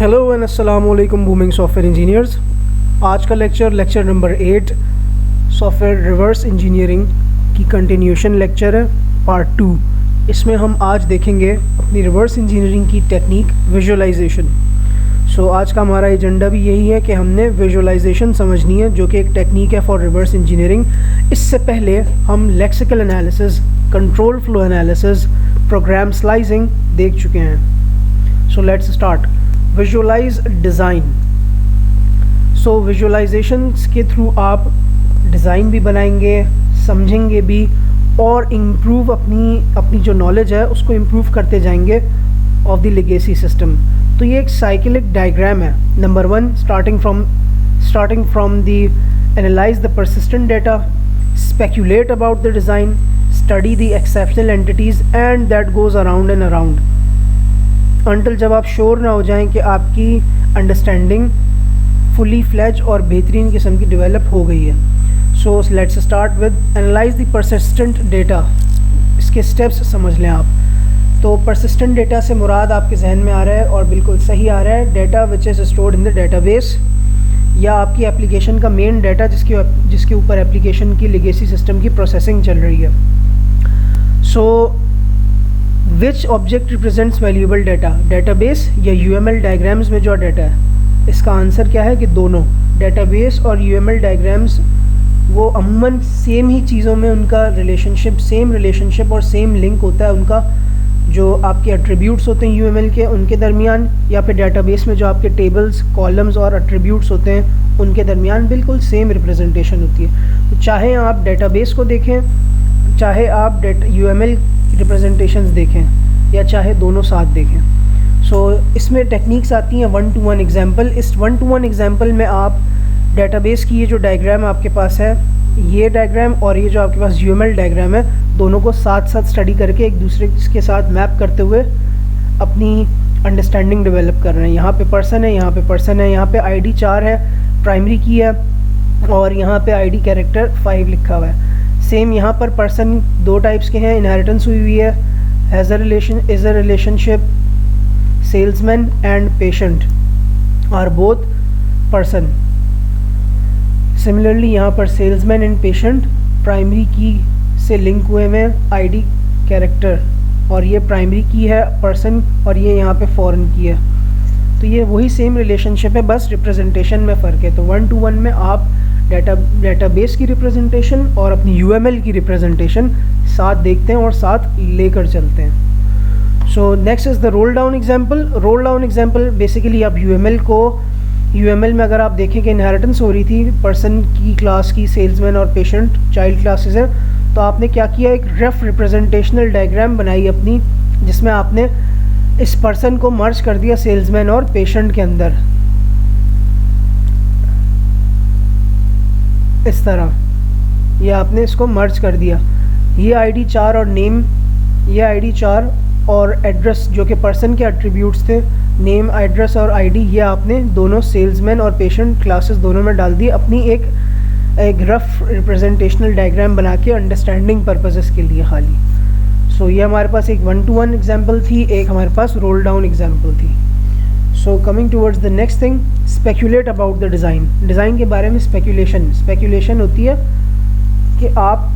Hello and अस्सलाम वालेकुम booming software engineers. आज का lecture number 8 software reverse engineering की कंटिन्यूशन लेक्चर है, पार्ट 2। इसमें हम आज देखेंगे अपनी रिवर्स इंजीनियरिंग की टेक्निक विजुअलाइजेशन। आज का हमारा एजेंडा भी यही है कि हमने विजुअलाइजेशन समझनी है, जो कि एक टेक्निक है फॉर रिवर्स इंजीनियरिंग। इससे पहले हम lexical analysis, control flow analysis, program slicing देख चुके हैं। Let's start. Visualize design. Visualizations के थ्रू आप डिज़ाइन भी बनाएंगे, समझेंगे भी, और इम्प्रूव अपनी जो नॉलेज है उसको इम्प्रूव करते जाएंगे ऑफ द लेगेसी सिस्टम। तो ये एक साइक्लिक डायग्राम है। Number 1, starting from the analyse the persistent data, speculate about the design, study the exceptional entities and that goes around and around until जब आप श्योर ना हो जाएं कि आपकी अंडरस्टैंडिंग फुली फ्लेज और बेहतरीन किस्म की डेवलप हो गई है। Let's start with analyse the persistent data. इसके स्टेप्स समझ लें आप। तो परसिस्टेंट डेटा से मुराद आपके जहन में आ रहा है, और बिल्कुल सही आ रहा है, data which is stored in the database, या आपकी एप्लीकेशन का मेन डाटा जिसके ऊपर एप्लीकेशन की लेगेसी सिस्टम की प्रोसेसिंग चल रही है। Which object represents valuable data, database या यूएमएल डायग्राम्स में जो डाटा है? इसका आंसर क्या है कि दोनों। डेटाबेस और यूएमएल डायग्राम्स वो अमूमन सेम ही चीज़ों में उनका सेम रिलेशनशिप और सेम लिंक होता है उनका, जो आपके एट्रीब्यूट्स होते हैं यूएमएल के उनके दरमियान, या फिर डेटाबेस में जो आपके टेबल्स, कॉलम्स और एट्रीब्यूट्स होते हैं उनके दरमियान बिल्कुल सेम रिप्रेजेंटेशन होती है। तो चाहे आप डेटाबेस को देखें, चाहे आप यूएमएल रिप्रेजेंटेशंस देखें, या चाहे दोनों साथ देखें। इसमें टेक्निक्स आती हैं 1-to-1 एग्जाम्पल। इस 1-to-1 एग्जाम्पल में आप डेटाबेस की ये जो डायग्राम आपके पास है, ये डायग्राम, और ये जो आपके पास यूएमएल डायग्राम है, दोनों को साथ साथ स्टडी करके एक दूसरे के साथ मैप करते हुए अपनी अंडरस्टैंडिंग डेवलप कर रहे हैं। यहाँ पे पर्सन है, यहाँ पे पर्सन है, यहाँ पे आईडी 4 है, प्राइमरी की है, और यहाँ पे आईडी कैरेक्टर 5 लिखा हुआ है। सेम यहाँ पर पर्सन 2 टाइप्स के हैं, इनहेरिटेंस हुई हुई है, is a relationship, salesman and patient are both person. Similarly यहाँ पर सेल्समैन एंड पेशेंट प्राइमरी की से लिंक हुए हैं, आईडी कैरेक्टर, और ये प्राइमरी की है पर्सन, और ये यहाँ पे फॉरेन की है। तो ये वही सेम रिलेशनशिप है, बस रिप्रेजेंटेशन में फ़र्क है। तो 1-to-1 में आप डेटाबेस की रिप्रेजेंटेशन और अपनी यूएमएल की रिप्रेजेंटेशन साथ देखते हैं और साथ लेकर चलते हैं। Next is the roll down example. Roll down example basically आप यूएमएल में अगर आप देखें कि इनहेरिटेंस हो रही थी पर्सन की क्लास की, सेल्समैन और पेशेंट चाइल्ड क्लासेस हैं, तो आपने क्या किया, एक रफ रिप्रेजेंटेशनल डायग्राम बनाई अपनी, जिसमें आपने इस पर्सन को मर्ज कर दिया सेल्समैन और पेशेंट के अंदर, इस तरह ये आपने इसको मर्ज कर दिया। ये आईडी 4 और नेम, ये आईडी 4 और एड्रेस जो कि पर्सन के एट्रीब्यूट्स थे, नेम, एड्रेस और आईडी, ये आपने दोनों सेल्समैन और पेशेंट क्लासेस दोनों में डाल दिए, अपनी एक रफ रिप्रेजेंटेशनल डायग्राम बना के अंडरस्टैंडिंग पर्पसेस के लिए खाली। ये हमारे पास एक 1-to-1 एग्जाम्पल थी, एक हमारे पास रोल डाउन एग्जाम्पल थी। Coming towards the next thing, speculate about the design. Design के बारे में स्पेक्यूलेशन होती है कि आप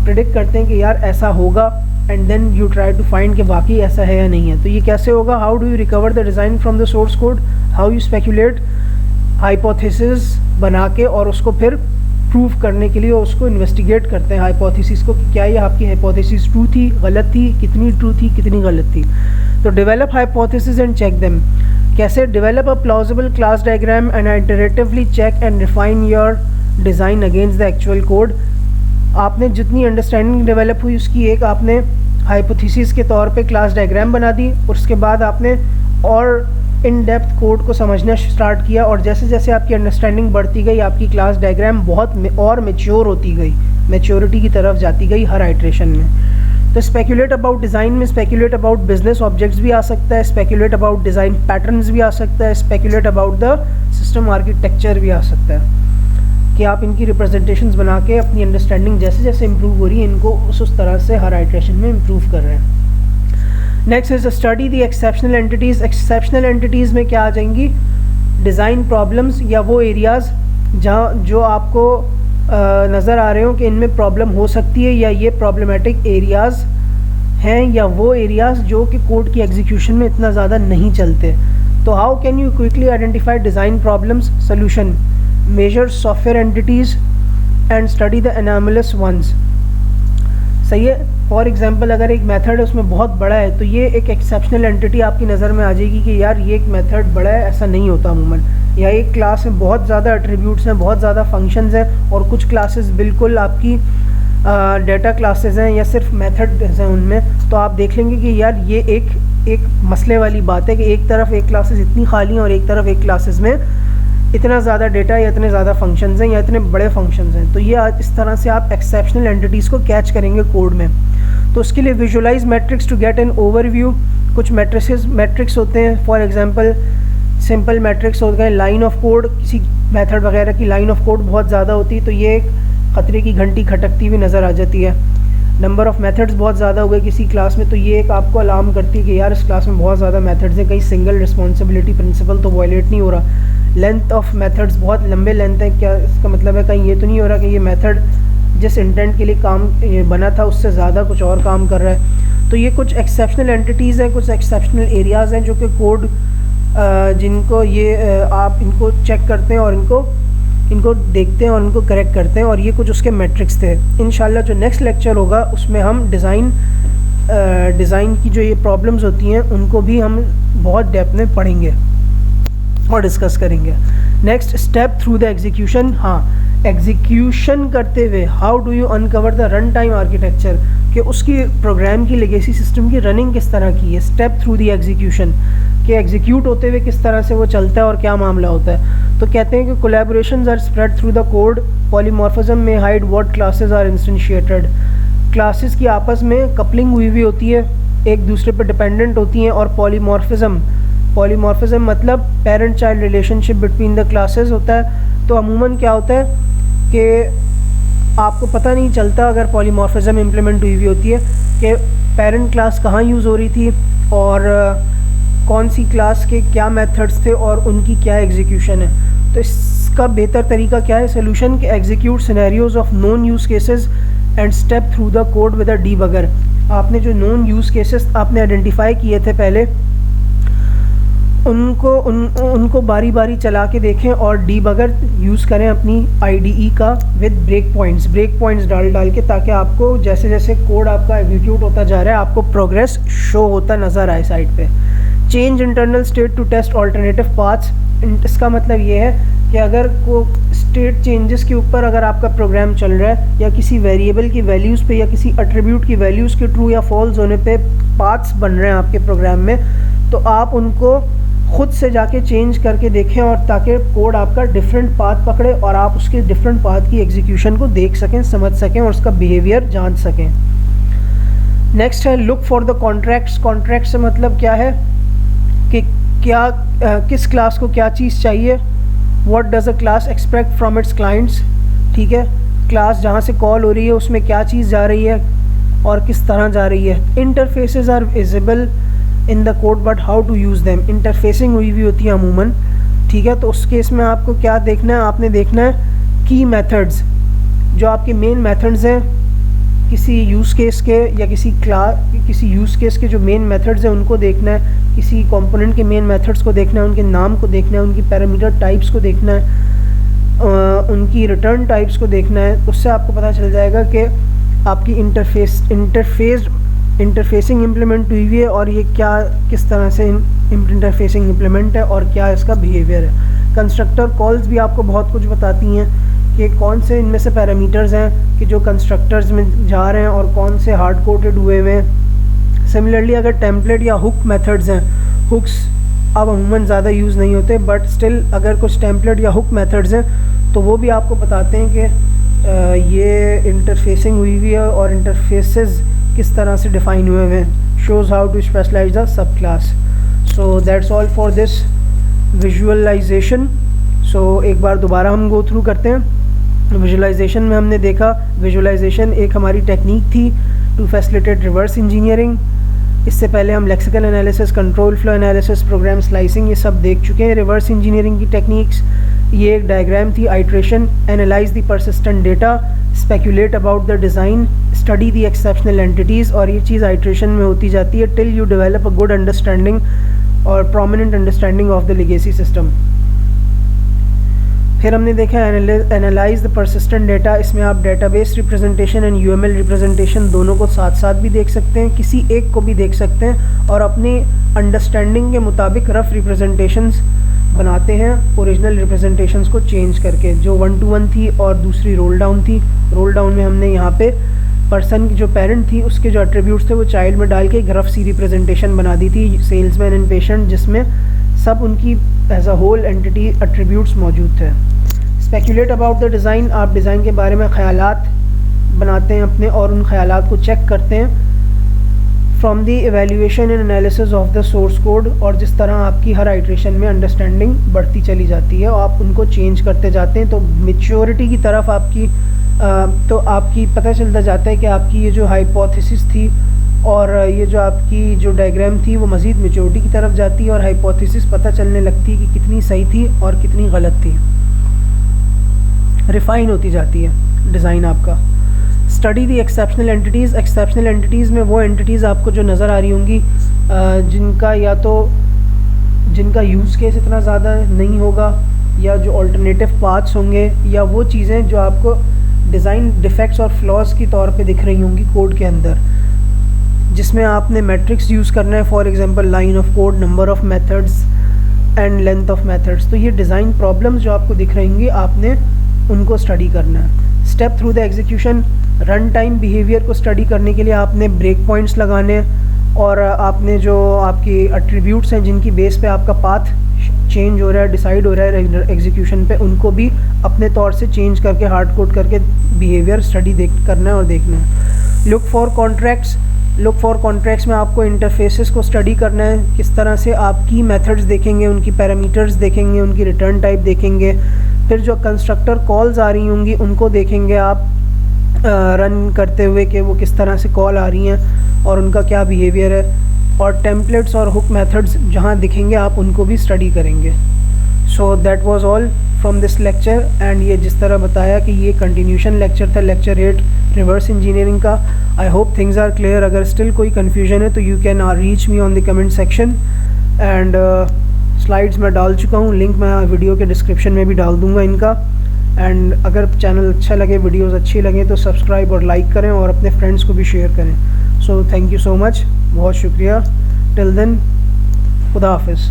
प्रेडिक्ट करते हैं कि यार ऐसा होगा, and then you try to find कि वाकई ऐसा है या नहीं है। तो ये कैसे होगा? How do you recover the design from the source code? How you speculate, hypothesis बना के, और उसको फिर प्रूव करने के लिए उसको इन्वेस्टिगेट करते हैं हाइपोथेसिस को, कि क्या ये आपकी हाइपोथेसिस ट्रू थी, गलत थी, कितनी ट्रू थी, कितनी गलत थी। तो develop hypothesis and check them. कैसे? Develop a plausible class diagram and iteratively check and refine your design against the actual code. आपने जितनी अंडरस्टैंडिंग डेवलप हुई उसकी एक आपने हाइपोथेसिस के तौर पे क्लास डायग्राम बना दी, उसके बाद आपने और इन डेप्थ कोड को समझना स्टार्ट किया, और जैसे जैसे आपकी अंडरस्टैंडिंग बढ़ती गई, आपकी क्लास डायग्राम बहुत और मैच्योर होती गई, मैच्योरिटी की तरफ जाती गई हर आइट्रेशन में। तो स्पेक्यूलेट अबाउट डिज़ाइन में स्पेक्यूलेट अबाउट बिजनेस ऑब्जेक्ट्स भी आ सकता है, स्पेक्यूलेट अबाउट डिज़ाइन पैटर्न्स भी आ सकता है, speculate about the system architecture भी आ सकता है, कि आप इनकी रिप्रेजेंटेशंस बना के अपनी अंडरस्टैंडिंग जैसे जैसे इम्प्रूव हो रही है, इनको उस तरह से हर आइट्रेशन में इम्प्रूव कर रहे हैं। Next is study the exceptional entities. Exceptional entities में क्या आ जाएंगी, डिज़ाइन प्रॉब्लम्स या वो एरियाज़ जहाँ जो आपको नज़र आ रहे हो कि इनमें प्रॉब्लम हो सकती है या ये प्रॉब्लमेटिक एरियाज़ हैं, या वो एरियाज़ जो कि कोड की एग्जीक्यूशन में इतना ज़्यादा नहीं चलते। तो how can you quickly identify design problems? Solution, major software entities and study the anomalous ones. सही है। फॉर एग्जांपल अगर एक मेथड है उसमें बहुत बड़ा है तो ये एक एक्सेप्शनल एंटिटी आपकी नज़र में आ जाएगी कि यार ये एक मेथड बड़ा है, ऐसा नहीं होता अमूमन। या एक क्लास में बहुत ज़्यादा एट्रीब्यूट्स हैं, बहुत ज़्यादा फंक्शंस हैं, और कुछ क्लासेस बिल्कुल आपकी डेटा क्लासेस हैं या सिर्फ मेथड हैं उनमें, तो आप देख लेंगे कि यार ये एक मसले वाली बात है कि एक तरफ एक क्लासेस इतनी खाली हैं और एक तरफ एक क्लासेस में इतना ज़्यादा डेटा या इतने ज़्यादा फंक्शंस हैं या इतने बड़े फंक्शंस हैं। तो ये इस तरह से आप एक्सेप्शनल एंटिटीज़ को कैच करेंगे कोड में। तो उसके लिए visualize metrics to get an overview. कुछ मैट्रिक्स होते हैं, फॉर एग्जांपल सिंपल मैट्रिक्स हो गए, लाइन ऑफ कोड, किसी मेथड वगैरह की लाइन ऑफ कोड बहुत ज़्यादा होती है तो ये एक ख़तरे की घंटी खटकती हुई नज़र आ जाती है। नंबर ऑफ़ मेथड्स बहुत ज़्यादा हो गए किसी क्लास में तो ये एक आपको अलार्म करती है कि यार इस क्लास में बहुत ज़्यादा मेथड्स हैं, कहीं सिंगल रिस्पॉन्सिबिलिटी प्रिंसिपल तो वायलेट नहीं हो रहा। लेंथ ऑफ मेथड्स बहुत लंबे लेंथ है, क्या इसका मतलब है कहीं ये तो नहीं हो रहा कि ये मेथड जिस इंटेंट के लिए काम बना था उससे ज़्यादा कुछ और काम कर रहा है। तो ये कुछ एक्सेप्शनल एंटिटीज़ हैं, कुछ एक्सेप्शनल एरियाज़ हैं जो कि कोड जिनको ये आप इनको चेक करते हैं और इनको देखते हैं और इनको करेक्ट करते हैं, और ये कुछ उसके मैट्रिक्स थे। इंशाल्लाह जो नेक्स्ट लेक्चर होगा उसमें हम डिज़ाइन की जो ये प्रॉब्लम्स होती हैं उनको भी हम बहुत डेप्थ में पढ़ेंगे और डिस्कस करेंगे। Next step through the execution. हाँ, एग्जीक्यूशन करते हुए how do you uncover the run time architecture, कि उसकी प्रोग्राम की लेगेसी सिस्टम की रनिंग किस तरह की है। स्टेप थ्रू द एग्जीक्यूशन, कि एग्जीक्यूट होते हुए किस तरह से वो चलता है और क्या मामला होता है। तो कहते हैं कि collaborations are spread through the code, polymorphism में hide what classes are instantiated. Classes की आपस में कपलिंग हुई हुई होती है, एक दूसरे पर डिपेंडेंट होती हैं। और पॉलीमॉर्फिज्म मतलब parent child relationship between the classes होता है। तो अमूमन क्या होता है कि आपको पता नहीं चलता अगर पॉलीमॉर्फिज्म इम्प्लीमेंट हुई हुई होती है कि पेरेंट क्लास कहाँ यूज़ हो रही थी और कौन सी क्लास के क्या मेथड्स थे और उनकी क्या एग्जीक्यूशन है। तो इसका बेहतर तरीका क्या है सोल्यूशन, कि execute scenarios of non use cases and step through the code with a debugger. आपने जो नॉन यूज़ केसेस आपने आइडेंटिफाई किए थे पहले, उनको बारी बारी चला के देखें और डीबगर यूज़ करें अपनी IDE का विद ब्रेक पॉइंट्स डाल के, ताकि आपको जैसे जैसे कोड आपका एग्जीक्यूट होता जा रहा है आपको प्रोग्रेस शो होता नज़र आए साइड पे। Change internal state to test alternative paths. इसका मतलब ये है कि अगर को स्टेट चेंजेस के ऊपर अगर आपका प्रोग्राम चल रहा है या किसी वेरिएबल की वैल्यूज़ पे या किसी एट्रीब्यूट की वैल्यूज़ के ट्रू या फॉल्स होने पे पाथ्स बन रहे हैं आपके प्रोग्राम में, तो आप उनको खुद से जाके चेंज करके देखें और ताकि कोड आपका डिफरेंट पाथ पकड़े और आप उसके डिफरेंट पाथ की एग्जीक्यूशन को देख सकें, समझ सकें और उसका बिहेवियर जान सकें। नेक्स्ट है look for the contracts. Contract से मतलब क्या है कि क्या किस क्लास को क्या चीज़ चाहिए। What does a class expect from its clients. ठीक है, क्लास जहाँ से कॉल हो रही है उसमें क्या चीज़ जा रही है और किस तरह जा रही है। Interfaces are visible in the code but how to use them. Interfacing हुई हुई होती है अमूमन। ठीक है, तो उस केस में आपको क्या देखना है, आपने देखना है की मेथड्स, जो आपके मेन मेथड्स हैं किसी यूज़ केस के या किसी यूज़ केस के जो मेन मेथड्स हैं उनको देखना है, किसी कंपोनेंट के मेन मेथड्स को देखना है, उनके नाम को देखना है, उनकी पैरामीटर टाइप्स को देखना है, उनकी रिटर्न टाइप्स को देखना है। उससे आपको पता चल जाएगा कि आपकी इंटरफेसिंग इम्प्लीमेंट हुई हुई है और ये क्या किस तरह से इंटरफेसिंग इम्प्लीमेंट है और क्या इसका बिहेवियर है। कंस्ट्रक्टर कॉल्स भी आपको बहुत कुछ बताती हैं कि कौन से इनमें से पैरामीटर्स हैं कि जो कंस्ट्रक्टर्स में जा रहे हैं और कौन से हार्ड कोडेड हुए हुए हैं। सिमिलरली अगर टेम्पलेट या हुक मेथड्स हैं, हुक्स अब अमूमन ज़्यादा यूज़ नहीं होते बट स्टिल अगर कुछ टेम्पलेट या हुक मेथड्स हैं तो वो भी आपको बताते हैं कि ये इंटरफेसिंग हुई हुई है और इंटरफेसेस किस तरह से डिफ़ाइन हुए हैं। Shows how to specialise the subclass. So that's all for this visualisation. So एक बार दोबारा हम गो थ्रू करते हैं। विजुअलाइजेशन में हमने देखा विजुअलाइजेशन एक हमारी टेक्निक थी टू फैसिलिटेट रिवर्स इंजीनियरिंग। इससे पहले हम lexical analysis, control flow analysis, program slicing ये सब देख चुके हैं। रिवर्स इंजीनियरिंग की टेक्निक्स, ये एक डायग्राम थी। Iteration, analyse the persistent data, speculate about the design, study the exceptional entities, और ये चीज़ आइट्रेशन में होती जाती है till you develop a good understanding और prominent understanding of the legacy system. फिर हमने देखा एनालाइज द परसिस्टेंट डेटा। इसमें आप database representation and UML representation दोनों को साथ साथ भी देख सकते हैं, किसी एक को भी देख सकते हैं, और अपनी अंडरस्टैंडिंग के मुताबिक रफ रिप्रेजेंटेशंस बनाते हैं ओरिजिनल रिप्रेजेंटेशंस को चेंज करके। जो 1-to-1 थी और दूसरी रोल डाउन थी। रोल डाउन में हमने यहाँ पे पर्सन की जो पेरेंट थी उसके जो एट्रीब्यूट्स थे वो चाइल्ड में डाल के एक रफ सी रिप्रेजेंटेशन बना दी थी, सेल्समैन एंड पेशेंट, जिसमें सब उनकी as a whole entity attributes मौजूद थे। स्पेकुलेट अबाउट द डिज़ाइन, आप डिज़ाइन के बारे में ख्यालात बनाते हैं अपने और उन ख्यालात को चेक करते हैं from the evaluation and analysis of the source code, और जिस तरह आपकी हर आइट्रेशन में अंडरस्टैंडिंग बढ़ती चली जाती है और आप उनको चेंज करते जाते हैं तो मेच्योरिटी की तरफ आपकी पता चलता जाता है कि आपकी ये जो हाइपोथेसिस थी और ये जो आपकी जो डायग्राम थी वो मज़ीद मेच्योरिटी की तरफ जाती है और हाइपोथेसिस पता चलने लगती है कि कितनी सही थी और कितनी गलत थी। रिफ़ाइन होती जाती है डिज़ाइन आपका। स्टडी दी एक्सेप्शनल एंटिटीज़, एक्सेप्शनल एंटिटीज़ में वो एंटिटीज़ आपको जो नज़र आ रही होंगी जिनका यूज़ केस इतना ज़्यादा नहीं होगा, या जो अल्टरनेटिव पाथ्स होंगे, या वो चीज़ें जो आपको डिज़ाइन डिफेक्ट्स और फ्लॉज की तौर पे दिख रही होंगी कोड के अंदर, जिसमें आपने मैट्रिक्स यूज़ करना है, for example line of code, number of methods and length of methods. तो ये डिज़ाइन प्रॉब्लम्स जो आपको दिख रही होंगी आपने उनको स्टडी करना है। Step through the execution, run time behaviour को स्टडी करने के लिए आपने ब्रेक पॉइंट्स लगाने और आपने जो आपकी एट्रीब्यूट्स हैं जिनकी बेस पे आपका पाथ चेंज हो रहा है, डिसाइड हो रहा है एग्जीक्यूशन पे, उनको भी अपने तौर से चेंज करके हार्ड कोड करके बिहेवियर स्टडी करना है और देखना है। लुक फॉर कॉन्ट्रैक्ट्स में आपको इंटरफेसेस को स्टडी करना है, किस तरह से आप की मेथड्स देखेंगे, उनकी पैरामीटर्स देखेंगे, उनकी रिटर्न टाइप देखेंगे। फिर जो कंस्ट्रक्टर कॉल्स आ रही होंगी उनको देखेंगे आप रन करते हुए कि वो किस तरह से कॉल आ रही हैं और उनका क्या बिहेवियर है, और टेम्पलेट्स और हुक मेथड्स जहाँ दिखेंगे आप उनको भी स्टडी करेंगे। So that was all from this lecture, and ये जिस तरह बताया कि ये कंटिन्यूशन लेक्चर था, लेक्चर 8 रिवर्स इंजीनियरिंग का। I hope things are clear. अगर स्टिल कोई कन्फ्यूजन है तो you can reach me on the comment section, and slides मैं डाल चुका हूँ, लिंक मैं वीडियो के डिस्क्रिप्शन में भी डाल दूँगा इनका। एंड अगर चैनल अच्छा लगे, वीडियोज़ अच्छी लगे तो सब्सक्राइब और लाइक करें और अपने फ्रेंड्स को भी शेयर करें। So thank you so much, बहुत शुक्रिया। टिल देन, खुदा हाफिज़।